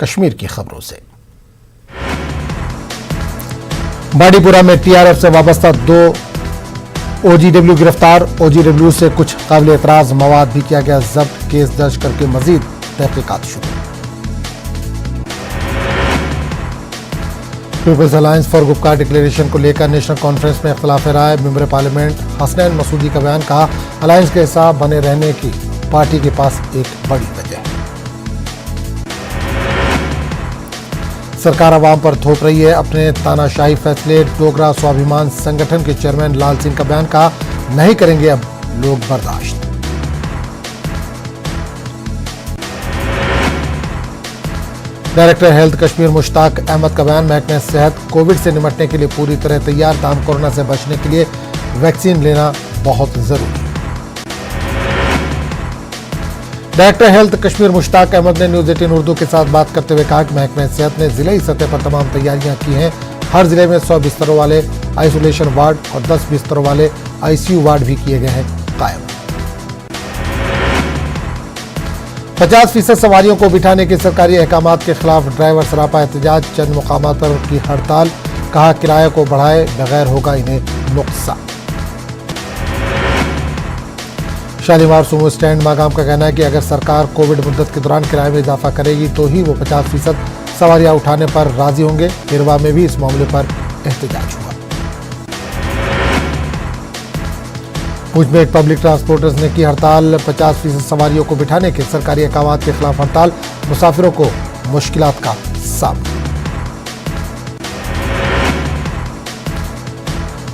कश्मीर की खबरों से। बाडीपुरा में टीआरएफ से वाबस्ता 2 ओजीडब्ल्यू गिरफ्तार। ओजीडब्ल्यू से कुछ काबिल एतराज मवाद भी किया गया जब्त। केस दर्ज करके मजीद तहकीकात शुरू। People's Alliance for Gupkar Declaration को लेकर नेशनल कॉन्फ्रेंस में इख्तिलाफ राय। मेंबर पार्लियामेंट हसनैन मसूदी का बयान, कहा अलायंस के हिसाब बने रहने की पार्टी के पास एक बड़ी वजह है। सरकार अवाम पर थोप रही है अपने तानाशाही फैसले। डोगरा स्वाभिमान संगठन के चेयरमैन लाल सिंह का बयान, कहा नहीं करेंगे अब लोग बर्दाश्त। डायरेक्टर हेल्थ कश्मीर मुश्ताक अहमद का बयान, महकमे सेहत कोविड से निपटने के लिए पूरी तरह तैयार। ताम कोरोना से बचने के लिए वैक्सीन लेना बहुत जरूरी। डायरेक्टर हेल्थ कश्मीर मुश्ताक अहमद ने न्यूज 18 उर्दू के साथ बात करते हुए कहा कि महकमे सेहत ने जिले सतह पर तमाम तैयारियां की हैं। हर जिले में 100 बिस्तरों वाले आइसोलेशन वार्ड और 10 बिस्तरों वाले आईसीयू वार्ड भी किए गए हैं कायम। 50% सवारियों को बिठाने के सरकारी अहकामात के खिलाफ ड्राइवर सरापा एहतजाज। चंद मुकामात पर उनकी हड़ताल, कहा किराए को बढ़ाए बगैर होगा इन्हें नुकसान। शालीमार सुमो स्टैंड मागाम का कहना है कि अगर सरकार कोविड मुद्दत के दौरान किराए में इजाफा करेगी तो ही वो 50% सवारियां उठाने पर राजी होंगे। हिरवा में भी इस मामले पर एहतजाज हुआ। भुज में एक पब्लिक ट्रांसपोर्टर्स ने की हड़ताल। 50% सवारियों को बिठाने के सरकारी अहकामात के खिलाफ हड़ताल। मुसाफिरों को मुश्किलात का सामना।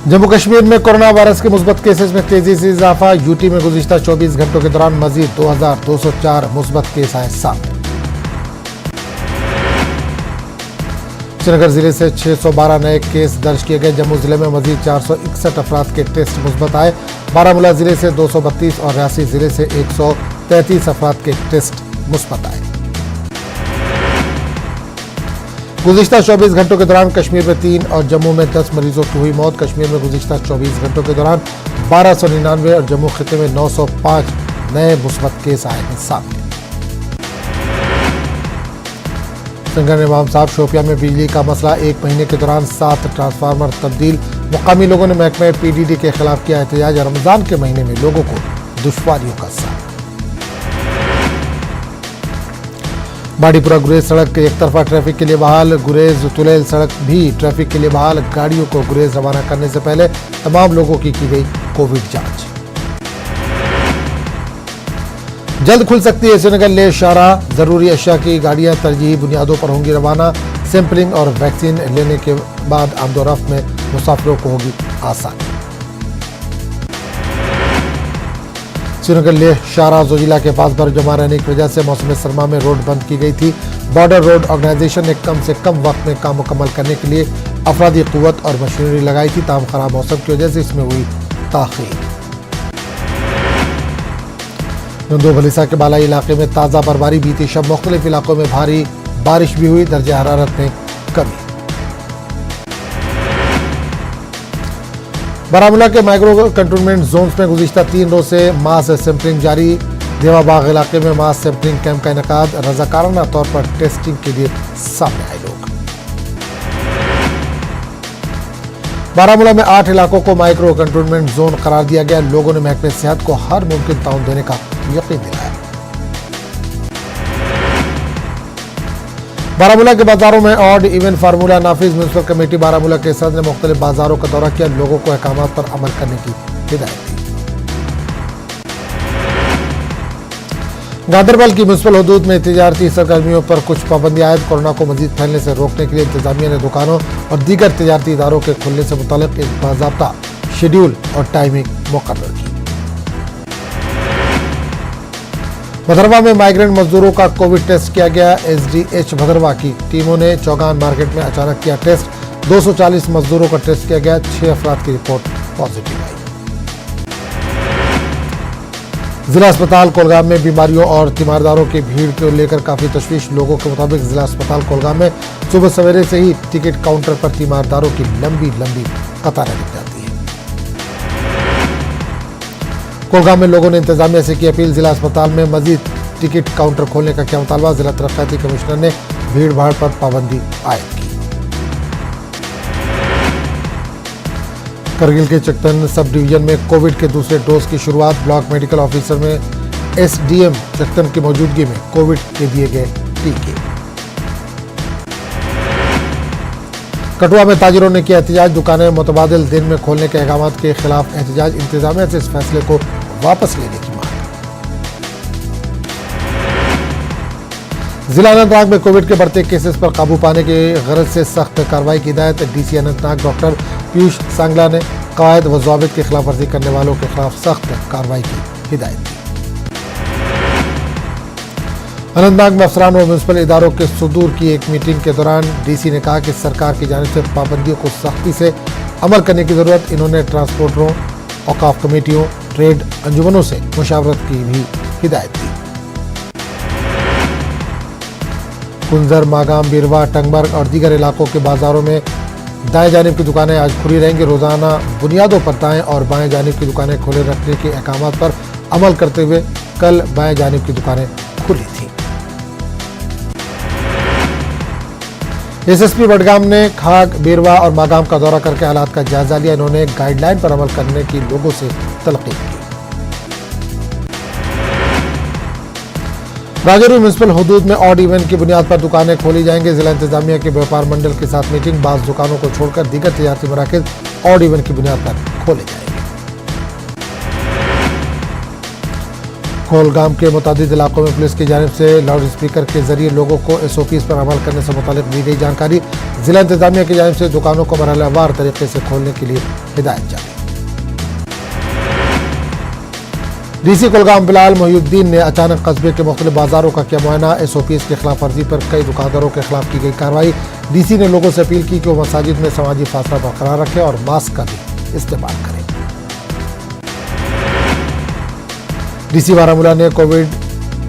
जम्मू कश्मीर में कोरोना वायरस के मुस्बत केसेस में तेजी से इजाफा। यूटी में गुज़िश्ता 24 घंटों के दौरान मजीद 2204 मुस्बत केस आए सामने। श्रीनगर जिले से 612 नए केस दर्ज किए गए। जम्मू जिले में मजीद 461 अफराद के टेस्ट मुस्बत आए। बारामूला जिले से 232 और रियासी जिले से 133 अफराद के टेस्ट मुस्बत आए। गुज़िश्ता 24 घंटों के दौरान कश्मीर में 3 और जम्मू में 10 मरीजों की हुई मौत। कश्मीर में गुज़िश्ता 24 घंटों के दौरान 1299 और जम्मू खिते में 905 नए मुस्बत केस आए हैं सामने। संगठन इमाम साहब शोपिया में बिजली का मसला। 1 महीने के दौरान 7 ट्रांसफार्मर तब्दील। मुकामी लोगों ने महकमे पीडीडी के खिलाफ किया एहतजाज। रमजान के महीने में लोगों को दुश्वारियों का सामना। बाडीपुरा गुरेज सड़क एक तरफा ट्रैफिक के लिए बहाल। गुरेज तुलेल सड़क भी ट्रैफिक के लिए बहाल। गाड़ियों को गुरेज रवाना करने से पहले तमाम लोगों की गई कोविड जांच। जल्द खुल सकती है श्रीनगर ले शाहराह। जरूरी अशिया की गाड़ियां तरजीही बुनियादों पर होंगी रवाना। सैंपलिंग और वैक्सीन लेने के बाद आमदोरफ्त में मुसाफिरों को होगी आसानी। श्रीनगर ले शाहराह जोजिला के पास बर्फ जमा रहने की वजह से मौसम सरमा में रोड बंद की गई थी। बॉर्डर रोड ऑर्गेनाइजेशन ने कम से कम वक्त में काम मुकम्मल करने के लिए अफरादी कुव्वत और मशीनरी लगाई थी। ताम खराब मौसम की वजह से इसमें हुई ताखीर। नंदो भलीसा के बालाई इलाके में ताज़ा बर्फबारी। बीती शब मुख्तलिफ इलाकों में भारी बारिश भी हुई। दर्जे हरारत में कमी। बारामूला के माइक्रो कंटेनमेंट जोन्स में गुज़िश्ता 3 रोज से मास सैंपलिंग जारी। देवाबाग इलाके में मास सैंपलिंग कैंप का इनेकाद। रजाकाराना तौर पर टेस्टिंग के लिए सामने आए लोग। बारामूला में 8 इलाकों को माइक्रो कंटेनमेंट जोन करार दिया गया। लोगों ने महकमे सेहत को हर मुमकिन ताउन देने का यकीन दिलाया। बारामूला के बाजारों में ऑड इवन फार्मूला नाफिज। म्यूनिसिपल कमेटी बारामूला के सदर ने मुख्तलिफ बाजारों का दौरा किया। लोगों को अहकामात पर अमल करने की हिदायत दी। गांदरबल की म्यूनिसिपल हदूद में तिजारती सरगर्मियों पर कुछ पाबंदी आयद। कोरोना को मजीद फैलने से रोकने के लिए इंतजामिया ने दुकानों और दीगर तिजारती इदारों के खुलने से मुतालिक एक बाज़ाब्ता शेड्यूल और टाइमिंग मुकर्रर की। भदरवा में माइग्रेंट मजदूरों का कोविड टेस्ट किया गया। एसडीएच भदरवा की टीमों ने चौगान मार्केट में अचानक किया टेस्ट। 240 मजदूरों का टेस्ट किया गया। 6 अफराद की रिपोर्ट पॉजिटिव आई। जिला अस्पताल कोलगाम में बीमारियों और तीमारदारों की भीड़ को लेकर काफी तशवीश। लोगों के मुताबिक जिला अस्पताल कोलगाम में सुबह सवेरे से ही टिकट काउंटर पर तीमारदारों की लंबी लंबी कतारें लग जाती है। कोलगाम में लोगों ने इंतजामिया से की अपील। जिला अस्पताल में मजीद टिकट काउंटर खोलने का किया मुतालबा। जिला तरक्याती कमिश्नर ने भीड़ भाड़ पर पाबंदी आयद की। करगिल के चकतन सब डिवीजन में कोविड के दूसरे डोज की शुरुआत। ब्लॉक मेडिकल ऑफिसर में एसडीएम चकतन की मौजूदगी में कोविड के दिए गए टीके। कठुआ में ताजिरों ने किया एहतजाज। दुकानें मुतबादिल दिन में खोलने के अहकाम के खिलाफ एहतजाज। इंतजामिया से इस फैसले को वापस लेने की मांग। जिला अनंतनाग में कोविड के बढ़ते केसेस पर काबू पाने की गरज से सख्त कार्रवाई की हिदायत। डीसी अनंतनाग डॉक्टर पीयूष सांगला ने कवायद व ज़वाबित की खिलाफ वर्जी करने वालों के खिलाफ सख्त कार्रवाई की हिदायत दी। अनंतनाग में अफसरान व म्यूनसिपल इदारों के सुदूर की एक मीटिंग के दौरान डीसी ने कहा कि सरकार की जानिब से पाबंदियों को सख्ती से अमल करने की जरूरत। इन्होंने ट्रांसपोर्टरों, औकाफ कमेटियों, ट्रेड अंजुमनों से मुशावरत की भी हिदायत दी। कुंजर, मागाम, बीरवा, टंगमर्ग और दीगर इलाकों के बाजारों में दाएं जानिब की दुकानें आज खुली रहेंगी। रोजाना बुनियादों पर दाएं और बाएं जानिब की दुकानें खोले रखने के अहकाम पर अमल करते हुए कल बाएं जानिब की दुकानें खुली थी। एसएसपी बडगाम ने खाग, बेरवा और मागाम का दौरा करके हालात का जायजा लिया। इन्होंने गाइडलाइन पर अमल करने की लोगों से तलकीन की। राजौरी म्यूनसिपल हुदूद में ऑड इवन की बुनियाद पर दुकानें खोली जाएंगी। जिला इंतजामिया के व्यापार मंडल के साथ मीटिंग। बाज़ दुकानों को छोड़कर दीगर तजारती मराकज़ ऑड इवन की बुनियाद पर खोले जाएंगे। कोलगाम के मुतादिद इलाकों में पुलिस की जानिब से लाउड स्पीकर के जरिए लोगों को एसओपीज़ पर अमल करने से मुतालिक दी गई जानकारी। जिला इंतजामिया की जानिब से दुकानों को मरहलेवार तरीके से खोलने के लिए हिदायत जारी। डीसी कोलगाम बिलाल मोहिउद्दीन ने अचानक कस्बे के मुख्तलिफ बाजारों का किया मुआयना। एसओपीज़ की खिलाफ वर्जी पर कई दुकानदारों के खिलाफ की गई कार्रवाई। डीसी ने लोगों से अपील की कि वो मसाजिद में समाजी फासला बरकरार रखें और मास्क का भी इस्तेमाल करें। डीसी बारामूला ने कोविड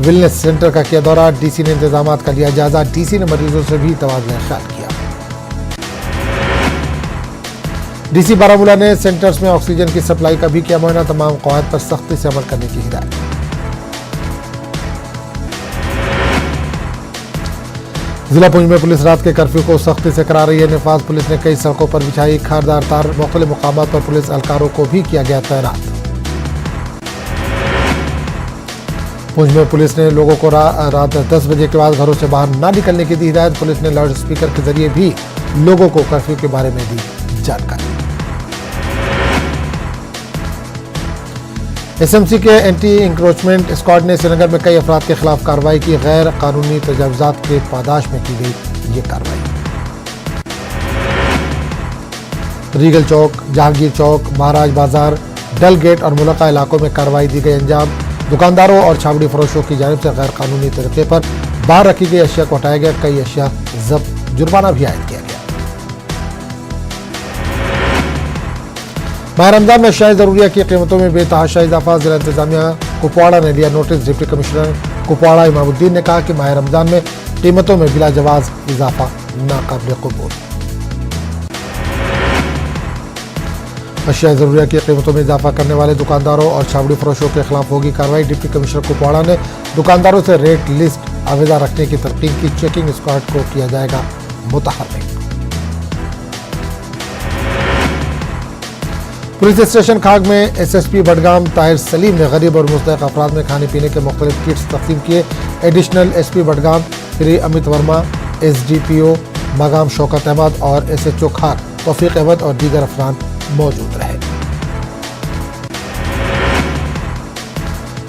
वेलनेस सेंटर का किया दौरा। डीसी ने इंतजाम का लिया जायजा। डीसी ने मरीजों से भी तबादला ख्याल किया। डीसी बारामूला ने सेंटर्स में ऑक्सीजन की सप्लाई का भी किया मुआयना। तमाम कवायद पर सख्ती से अमल करने की हिदायत। जिला पुंछ में पुलिस रात के कर्फ्यू को सख्ती से करा रही है नफाज। पुलिस ने कई सड़कों पर बिछाई खारदार तार। मुख्तलिफ मुकामात पर पुलिस एहलकारों को भी किया गया तैनात। पुंछ में पुलिस ने लोगों को रात 10 बजे के बाद घरों से बाहर ना निकलने की दी हिदायत। पुलिस ने लाउड स्पीकर के जरिए भी लोगों को कर्फ्यू के बारे में दी जानकारी। एसएमसी के एंटी इंक्रोचमेंट स्क्वाड ने श्रीनगर में कई अफराद के खिलाफ कार्रवाई की। गैर कानूनी तजावुजात के पादाश में की गई ये कार्रवाई। रीगल चौक, जहांगीर चौक, महाराज बाजार, डल गेट और मुलका इलाकों में कार्रवाई दी गई अंजाम। दुकानदारों और छावड़ी फरोशों की जानिब से गैर कानूनी तरीके पर बाहर रखी गई अशिया को हटाया गया। कई अशिया जब्त, जुर्माना भी आयद किया गया। माह रमजान में अशिया ज़रूरिया की कीमतों में बेतहाशा इजाफा। जिला इंतजामिया कुपवाड़ा ने लिया notice. Deputy commissioner Kupwara Imamuddin ने कहा कि माह रमजान में कीमतों में बिला जवाज इजाफा नाकाबिल कबूल। अशिया ज़रूरिया की कीमतों में इजाफा करने वाले दुकानदारों और छावड़ी फरोशों के खिलाफ होगी कार्रवाई। डिप्टी कमिश्नर कुपवाड़ा ने दुकानदारों से रेट लिस्ट आवेदा रखने की तरकीब की। चेकिंग स्क्वाड को किया जाएगा मुतहर्रिक। पुलिस स्टेशन खाग में एसएसपी बडगाम ताहिर सलीम ने गरीब और मुस्तहक अफराद में खाने पीने के मुख्तलिफ किट्स तकसीम किए। Additional SP Budgam Shri Amit Verma, SDPO Magam Shoukat Ahmad और एसएचओ खाग तौफीक अहमद और दीगर अफराद मौजूद रहे।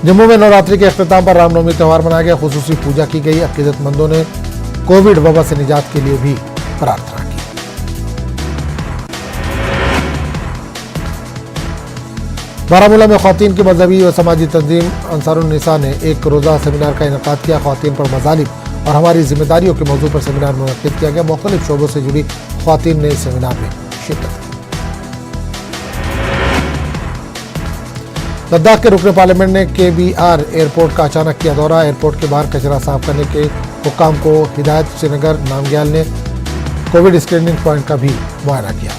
जम्मू में नवरात्रि के अख्तिताम पर रामनवमी त्यौहार मनाया गया। खुसूसी पूजा की गई। अकीदतमंदों ने कोविड वबा से निजात के लिए भी प्रार्थना की। बारामूला में ख्वातीन की मजहबी और समाजी तंजीम अंसारुन्निसा ने एक रोज़ा सेमिनार का इनेकाद किया। ख्वातीन पर मजालिम और हमारी जिम्मेदारियों के मौजू पर सेमिनार मुनक्किद किया गया। मुख्तलिफ शोबों से जुड़ी ख्वातीन ने इस सेमिनार में शिरकत की। लद्दाख के रुकन पार्लियामेंट ने KBR एयरपोर्ट का अचानक किया दौरा। एयरपोर्ट के बाहर कचरा साफ करने के हुक्काम को हिदायत। श्रीनगर नामग्याल ने कोविड स्क्रीनिंग पॉइंट का भी मुआयना किया।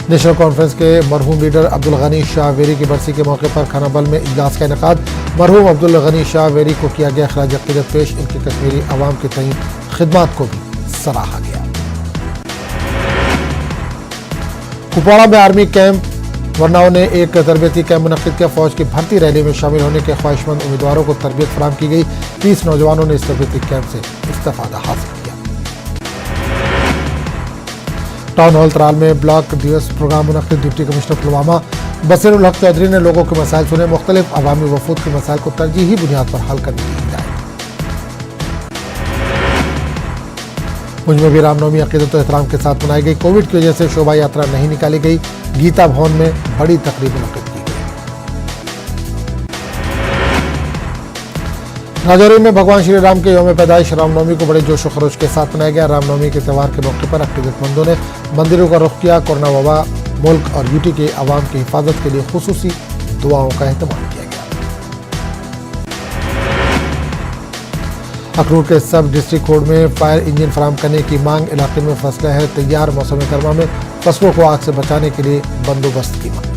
नेशनल कॉन्फ्रेंस के मरहूम लीडर अब्दुल गनी शाह वेरी की बरसी के मौके पर खानाबल में इजलास का इनेकाद। मरहूम अब्दुल गनी शाह वेरी को किया गया खराज अक़ीदत पेश। इनकी कश्मीरी अवाम के तईं खिदमात को भी सराहा गया। कुपवाड़ा में आर्मी कैंप वरनाओं ने एक तरबियती कैंप मुनक्किद किया। फौज की भर्ती रैली में शामिल होने के ख्वाहिशमंद उम्मीदवारों को तरबियत फराहम की गई। 30 नौजवानों ने इस तरबियती कैंप से इस्तेफादा हासिल किया। टाउन हॉल त्राल में ब्लॉक दिवस प्रोग्राम मुनक्किद। डिप्टी कमिश्नर पुलवामा बसीरुल हक चौधरी ने लोगों के मसाइल सुने। मुख्तलिफ अवामी वफूद के मसाइल को तरजीही बुनियाद पर हल करने की हिदायत। मुझ में भी रामनवमी अक़ीदत और एहतराम के साथ मनाई गई। कोविड की वजह से शोभा यात्रा नहीं निकाली गई। गीता भवन में बड़ी तकरीब मुनक्किद की गई। राजौरी में भगवान श्री राम के यौम पैदाइश रामनवमी को बड़े जोश व खरोश के साथ मनाया गया। रामनवमी के त्यौहार के मौके पर अक़ीदतमंदों ने मंदिरों का रुख किया। कोरोना वबा मुल्क और यूटी के अवाम की हिफाजत के लिए खुसूसी दुआओं का एहतमाम किया गया। अखनूर के सब डिस्ट्रिक्ट कोर्ट में फायर इंजन फराहम करने की मांग। इलाके में फसलें हैं तैयार। मौसम गर्मा में फसलों को आग से बचाने के लिए बंदोबस्त की मांग।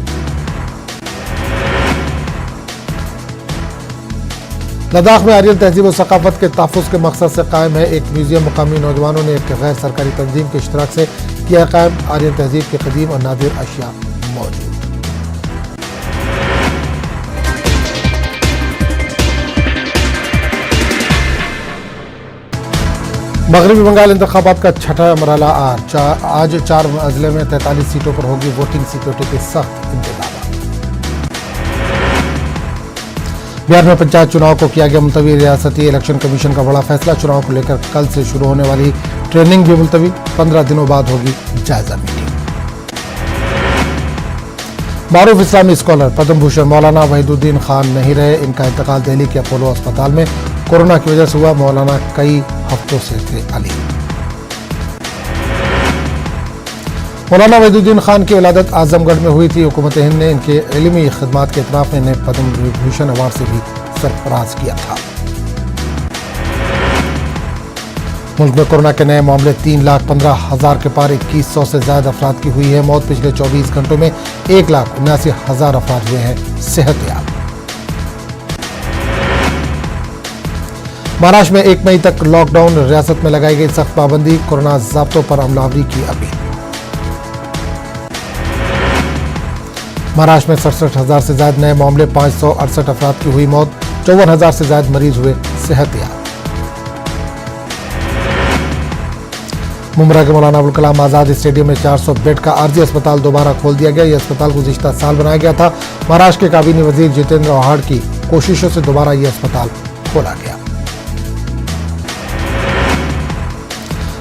लद्दाख में आर्यन तहजीब और सकाफत के तहफ़्फ़ुज़ के मकसद से कायम है एक म्यूजियम। मुकामी नौजवानों ने एक गैर सरकारी तंजीम के इश्तराक से किया कायम। आर्यन तहजीब के कदीम और नादिर अशिया मौजूद। मगरबी बंगाल इंतखाबात का छठा मरहला आज 4 अजले में 43 सीटों पर होगी वोटिंग। सिक्योरिटी के सख्त इंतजाम। बिहार में पंचायत चुनाव को किया गया मुलतवी। रियासती इलेक्शन कमीशन का बड़ा फैसला। चुनाव को लेकर कल से शुरू होने वाली ट्रेनिंग भी मुलतवी। 15 दिनों बाद होगी जायजा मीटिंग। मारूफ इस्लामी स्कॉलर पद्म भूषण मौलाना वहीदुद्दीन खान नहीं रहे। इनका इंतकाल दिल्ली के अपोलो अस्पताल में कोरोना की वजह से हुआ। मौलाना कई हफ्तों से थे अली। मौलाना वहीदुद्दीन खान की विलादत आजमगढ़ में हुई थी। हुकूमत हिंद ने इनके इल्मी खिदमात के इतराफ में इन्हें पद्म भूषण अवार्ड से भी सरफराज किया था। मुल्क में कोरोना के नए मामले 3,15,000 के पार। 2100 से ज्यादा अफराद की हुई है मौत। पिछले 24 घंटों में 1,79,000 अफराद हुए हैं सेहतयाब। महाराष्ट्र में 1 मई तक लॉकडाउन। रियासत में लगाई गई सख्त पाबंदी। कोरोना ज़ाब्तों पर अमलावरी की अपील। महाराष्ट्र में 67,000 से ज्यादा नए मामले। 568 अफराद की हुई मौत। 54,000 से ज्यादा मरीज हुए सेहतयाब। मुंबई के मौलाना अबुल कलाम आजाद स्टेडियम में 400 बेड का आरजी अस्पताल दोबारा खोल दिया गया। यह अस्पताल गुज़िश्ता साल बनाया गया था। महाराष्ट्र के काबीना वजीर जितेंद्र आव्हाड की कोशिशों से दोबारा यह अस्पताल खोला गया।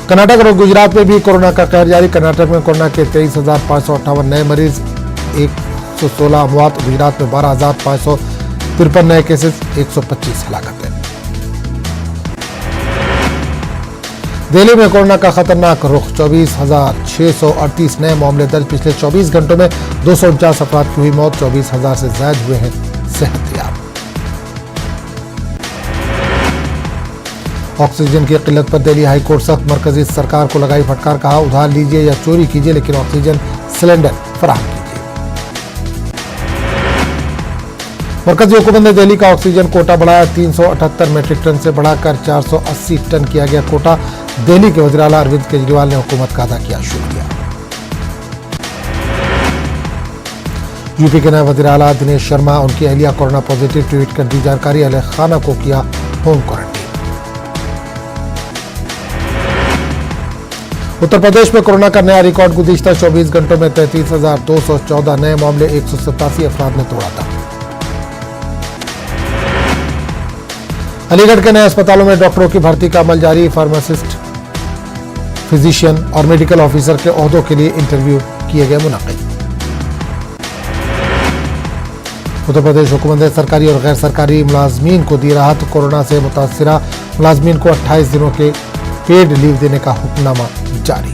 कर्नाटक और गुजरात में भी कोरोना का कहर जारी। कर्नाटक में कोरोना के 23,558 नए मरीज। 116 अमवात। गुजरात में 12,553 नए केसेस। 125 हलाकतें। दिल्ली में कोरोना का खतरनाक रुख। 24,638 नए मामले दर्ज। पिछले 24 घंटों में 249 अफराद की हुई मौत। 24,000 से ज्यादा हुए हैं सेहतयाब। ऑक्सीजन की किल्लत पर दिल्ली हाईकोर्ट सख्त। मरकजी सरकार को लगाई फटकार। कहा उधार लीजिए या चोरी कीजिए लेकिन ऑक्सीजन सिलेंडर फराहम कीजिए। मरकजी हुकूमत ने दिल्ली का ऑक्सीजन कोटा बढ़ाया। 378 मीट्रिक टन से बढ़ाकर 480 टन किया गया कोटा। दिल्ली के वज़ीर आला अरविंद केजरीवाल ने हुकूमत का अदा किया शुक्रिया। यूपी के नए वज़ीर आला दिनेश शर्मा उनकी अहलिया कोरोना पॉजिटिव। ट्वीट कर दी जानकारी। अहले खाना को किया होम क्वारंटीन। उत्तर प्रदेश में कोरोना का नया रिकॉर्ड। गुज़िश्ता 24 घंटों में 33,214 नए मामले। 187 अफराद ने तोड़ा था। अलीगढ़ के नए अस्पतालों में डॉक्टरों की भर्ती का अमल जारी। फार्मासिस्ट, फिजिशियन और मेडिकल ऑफिसर के ओहदों के लिए इंटरव्यू किए गए मुनक्किद। उत्तर प्रदेश हुकूमत ने सरकारी और गैर सरकारी मुलाजमीन को दी राहत। कोरोना से मुतासिरा मुलाजमीन को 28 दिनों के पेड लीव देने का हुक्मनामा जारी।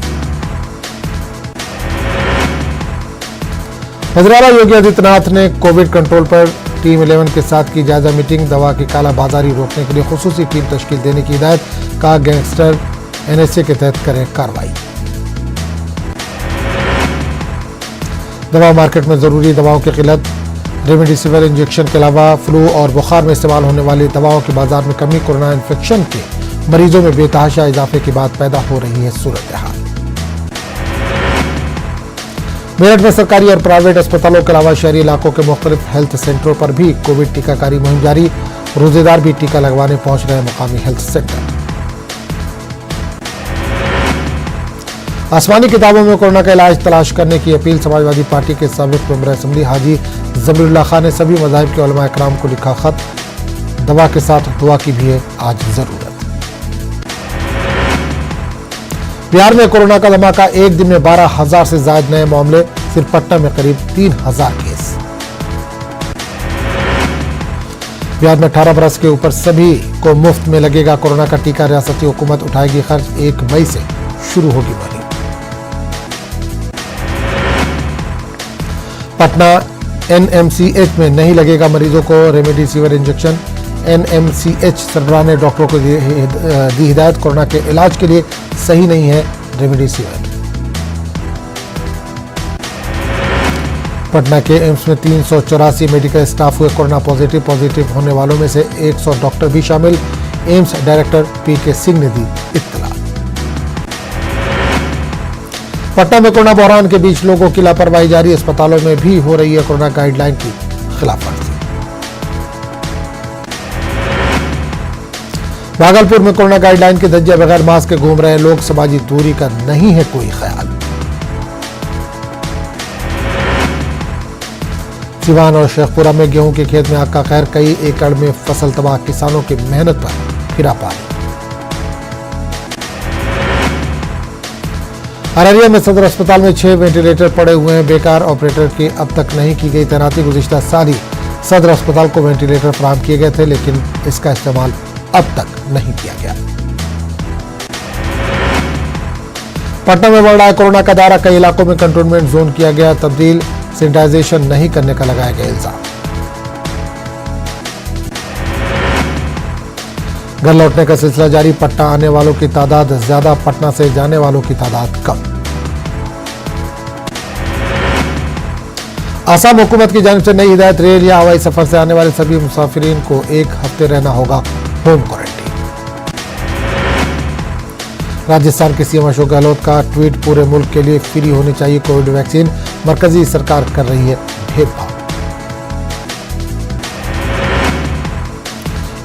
वज़ीर आला योगी आदित्यनाथ ने कोविड कंट्रोल पर टीम 11 के साथ की जायजा मीटिंग। दवा की कालाबाजारी रोकने के लिए खुसूसी टीम तश्कील देने की हिदायत। कहा गैंगस्टर एनएसए के तहत करें कार्रवाई। दवा मार्केट में जरूरी दवाओं की किल्लत, रेमडेसिविर इंजेक्शन के अलावा फ्लू और बुखार में इस्तेमाल होने वाली दवाओं की बाजार में कमी, कोरोना इन्फेक्शन के मरीजों में बेतहाशा इजाफे की बात पैदा हो रही है सूरत हाल। मेरठ में सरकारी और प्राइवेट अस्पतालों के अलावा शहरी इलाकों के मुख्तलिफ हेल्थ सेंटरों पर भी कोविड टीकाकारी मुहिम जारी, रोजेदार भी टीका लगवाने पहुंच रहे मुकामी हेल्थ सेंटर। आसमानी किताबों में कोरोना का इलाज तलाश करने की अपील, समाजवादी पार्टी के साबिक मेंबर असेंबली हाजी जबीरुल्लाह खान ने सभी मज़ाहिब के उलमा इकराम को लिखा खत, दवा के साथ दुआ की भी है आज जरूरत। बिहार में कोरोना का धमाका, एक दिन में 12,000 से ज्यादा नए मामले, सिर्फ पटना में करीब 3,000 केस। बिहार में 18 बरस के ऊपर सभी को मुफ्त में लगेगा कोरोना का टीका, रियासती हुकूमत उठाएगी खर्च, 1 मई से शुरू होगी मुहिम। पटना एनएमसीएच में नहीं लगेगा मरीजों को रेमडेसिविर इंजेक्शन, एनएमसीएच सरबराह ने डॉक्टरों को दी हिदायत, कोरोना के इलाज के लिए सही नहीं है रेमडेसिविर। पटना के एम्स में 384 मेडिकल स्टाफ हुए कोरोना पॉजिटिव, पॉजिटिव होने वालों में से 100 डॉक्टर भी शामिल, एम्स डायरेक्टर पीके सिंह ने दी इत्तला। पटना में कोरोना बहरान के बीच लोगों की लापरवाही जारी, अस्पतालों में भी हो रही है कोरोना गाइडलाइन की खिलाफवर्जी। भागलपुर में कोरोना गाइडलाइन के धज्जे बगैर मास्क के घूम रहे लोग, समाजी दूरी का नहीं है कोई ख्याल। सिवान और शेखपुरा में गेहूं के खेत में आग का कहर, कई एकड़ में फसल तबाह, किसानों की मेहनत पर फिरा पानी। अररिया में सदर अस्पताल में 6 वेंटिलेटर पड़े हुए हैं बेकार, ऑपरेटर की अब तक नहीं की गई तैनाती, गुज़िश्ता साल ही सदर अस्पताल को वेंटिलेटर फराहम किए गए थे लेकिन इसका इस्तेमाल अब तक नहीं किया गया। पटना में बढ़ रहा है कोरोना का दायरा, कई इलाकों में कंटेनमेंट जोन किया गया तब्दील, सैनिटाइजेशन नहीं करने का लगाया गया इल्जाम। घर लौटने का सिलसिला जारी, पटना आने वालों की तादाद ज्यादा, पटना से जाने वालों की तादाद कम। आसाम हुकूमत की जानिब से नई हिदायत, रेल या हवाई सफर से आने वाले सभी मुसाफिरीन को 1 हफ्ते रहना होगा होम क्वारंटीन। राजस्थान के सीएम अशोक गहलोत का ट्वीट, पूरे मुल्क के लिए फ्री होनी चाहिए कोविड वैक्सीन, मरकजी सरकार कर रही है भेदभाव।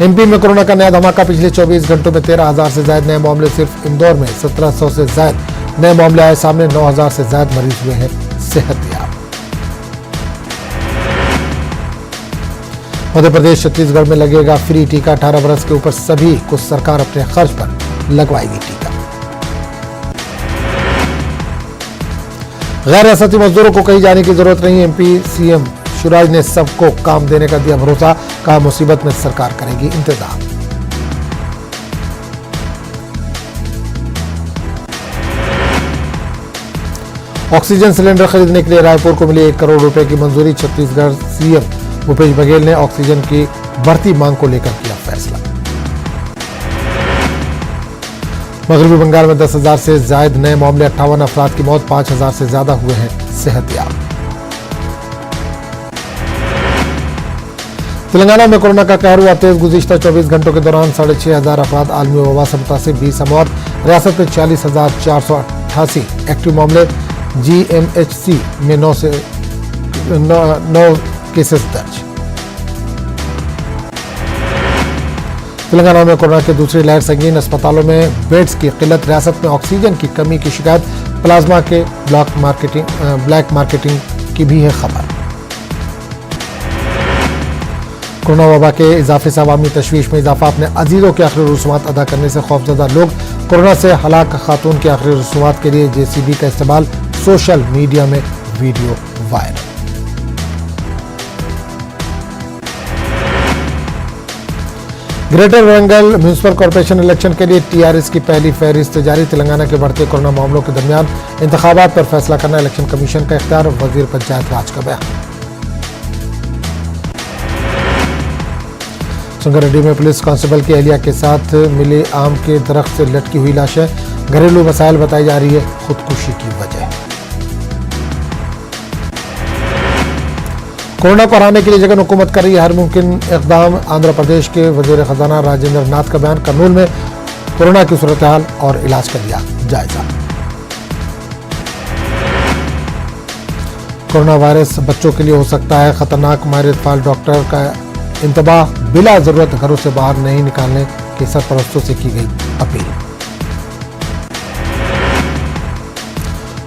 एमपी में कोरोना का नया धमाका, पिछले 24 घंटों में 13,000 से ज्यादा नए मामले, सिर्फ इंदौर में 1700 से ज्यादा नए मामले आए सामने, 9,000 से ज्यादा मरीज हुए हैं सेहतयाब। मध्य प्रदेश छत्तीसगढ़ में लगेगा फ्री टीका, 18 बरस के ऊपर सभी को सरकार अपने खर्च पर लगवाएगी टीका। गैर रियासती मजदूरों को कहीं जाने की जरूरत नहीं, एमपी सीएम शिवराज ने सबको काम देने का दिया भरोसा, कहा मुसीबत में सरकार करेगी इंतजाम। ऑक्सीजन सिलेंडर खरीदने के लिए रायपुर को मिली 1 करोड़ रुपए की मंजूरी, छत्तीसगढ़ सीएम भूपेश बघेल ने ऑक्सीजन की बढ़ती मांग को लेकर किया फैसला। मगरबी बंगाल में 10,000 से ज्यादा नए मामले, 58 अफराद की मौत, 5,000 से ज्यादा हुए हैं सेहतयाब। तेलंगाना में कोरोना का कहर हुआ तेज, गुज़िश्ता 24 घंटों के दौरान 6,500 अफराद आलमी वबा से मुतासिर, 20 अमवात, रियासत में 40,488 एक्टिव मामले, जीएमएचसी में 9 केसेस दर्ज। तेलंगाना में कोरोना की दूसरी लहर संगीन, अस्पतालों में बेड्स की किल्लत, रियासत में ऑक्सीजन की कमी की शिकायत, प्लाज्मा के ब्लैक मार्केटिंग की भी है खबर। कोरोना वबा के इजाफे से अवामी तशवीश में इजाफा, अपने अजीजों के आखिरी रसूमात अदा करने से खौफजदा लोग, कोरोना से हलाक खातून के आखिरी रसूमात के लिए जेसीबी का इस्तेमाल, सोशल मीडिया में video viral. Greater Warangal municipal corporation election के लिए टीआरएस की पहली फहरिस्त जारी, तेलंगाना के बढ़ते कोरोना मामलों के दरमियान इंतखाबात पर फैसला करना इलेक्शन कमीशन का इख्तियार, वजीर पंचायत राज का बयान। संगारेड्डी में पुलिस कांस्टेबल की एहलिया के साथ मिली आम के दरख्त से लटकी हुई लाशें, घरेलू मसाइल बताई जा रही है खुदकुशी की वजह। कोरोना को हराने के लिए जगन हुकूमत कर रही है हर मुमकिन इकदाम। आंध्र प्रदेश के वजीर खजाना राजेंद्र नाथ का बयान। कर्नूल में कोरोना की सूरत हाल और इलाज का लिया जायजा। कोरोना वायरस बच्चों के लिए हो सकता है खतरनाक। माहिर इत्फाल डॉक्टर का इंतबाह। बिला जरूरत घरों से बाहर नहीं निकालने की सरपरस्तों से की गई अपील।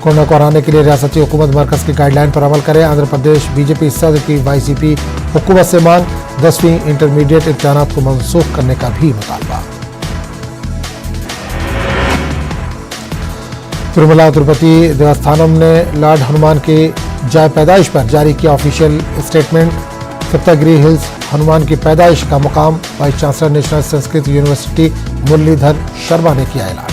कोरोना को हराने के लिए रियासती हुकूमत मरकज की गाइडलाइन पर अमल करे। आंध्र प्रदेश बीजेपी सदर की वाईसीपी हुकूमत से मांग। 10वीं इंटरमीडिएट इम्तिहानात को मनसूख करने का भी मुतालबा। तिरुमला तिरुपति देवस्थानम ने लॉर्ड हनुमान की जाय पैदाइश पर जारी किया official statement. Saptagiri hills Hanuman की पैदाइश का मुकाम। Vice chancellor National Sanskrit University Muralidhar Sharma ने किया ऐलान।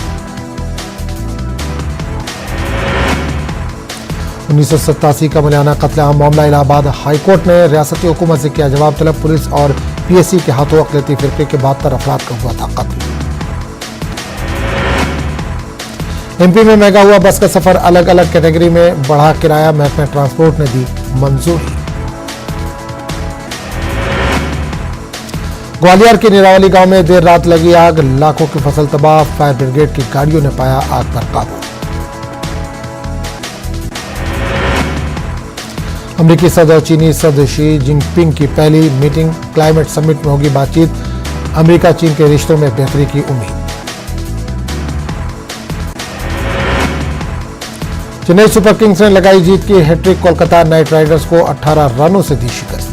1987 का मलियाना कत्लेआम मामला। इलाहाबाद हाईकोर्ट ने रियासती हुकूमत से किया जवाब तलब। पुलिस और पीएससी के हाथों अक़लियती फिरके के 72 अफराद का हुआ था कत्ल। एमपी में महंगा हुआ बस का सफर। अलग अलग कैटेगरी में बढ़ा किराया। महकमा ट्रांसपोर्ट ने दी मंजूरी। ग्वालियर के निरावली गांव में देर रात लगी आग। लाखों की फसल तबाह। फायर ब्रिगेड की गाड़ियों ने पाया आग पर काबू। अमेरिकी सदर और चीनी सदर शी जिनपिंग की पहली मीटिंग। क्लाइमेट समिट में होगी बातचीत। अमेरिका चीन के रिश्तों में बेहतरी की उम्मीद। चेन्नई सुपर किंग्स ने लगाई जीत की हैट्रिक। कोलकाता नाइट राइडर्स को 18 रनों से दी शिकस्त।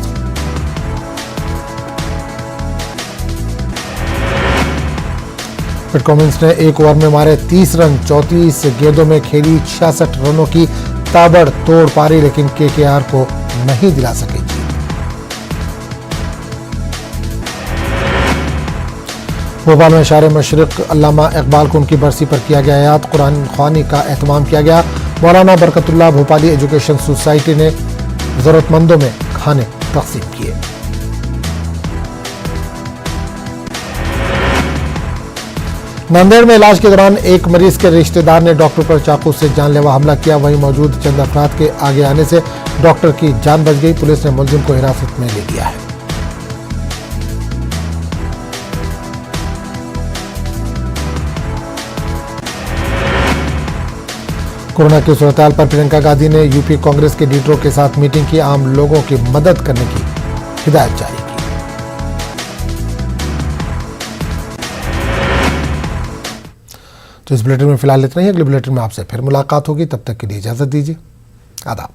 पैट कमिंस ने एक ओवर में मारे 30 रन। 34 गेंदों में खेली 66 रनों की ताबड़तोड़ पारी, लेकिन केकेआर को नहीं दिला सके जीत। भोपाल में शायर मशरिक अल्लामा इकबाल को उनकी बरसी पर किया गया याद। कुरान ख्वानी का एहतमाम किया गया। मौलाना बरकतुल्लाह भोपाली एजुकेशन सोसाइटी ने जरूरतमंदों में खाने तकसीम किए। नांदेड़ में इलाज के दौरान एक मरीज के रिश्तेदार ने डॉक्टर पर चाकू से जानलेवा हमला किया। वहीं मौजूद चंद अफराद के आगे आने से डॉक्टर की जान बच गई। पुलिस ने मुलजिम को हिरासत में ले लिया है। कोरोना की सूरत-ए-हाल पर प्रियंका गांधी ने यूपी कांग्रेस के लीडरों के साथ मीटिंग की। आम लोगों की मदद करने की हिदायत जारी की। तो इस बुलेटिन में फिलहाल इतना ही। अगले बुलेटिन में आपसे फिर मुलाकात होगी। तब तक के लिए इजाजत दीजिए। आदाब।